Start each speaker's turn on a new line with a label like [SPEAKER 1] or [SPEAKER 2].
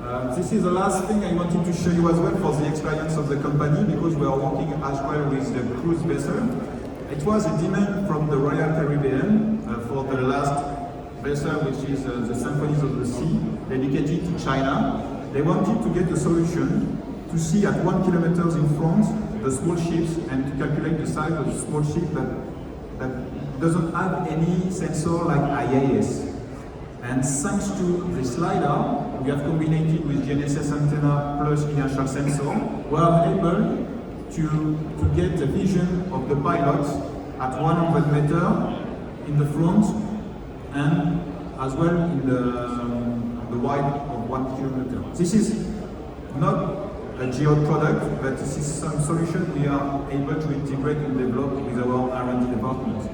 [SPEAKER 1] This is the last thing I wanted to show you as well for the experience of the company, because we are working as well with the cruise vessel. It was a demand from the Royal Caribbean for the last vessel, which is the Symphonies of the Sea, dedicated to China. They wanted to get a solution to see at 1 kilometer in front the small ships and to calculate the size of the small ship that doesn't have any sensor like IAS. And thanks to this LIDAR, we have combined it with GNSS antenna plus inertial sensor, we are able to get a vision of the pilot at 100 meters in the front and as well in the wide of 1 kilometer. This is not a geo product, but this is some solution we are able to integrate and develop with our R&D department.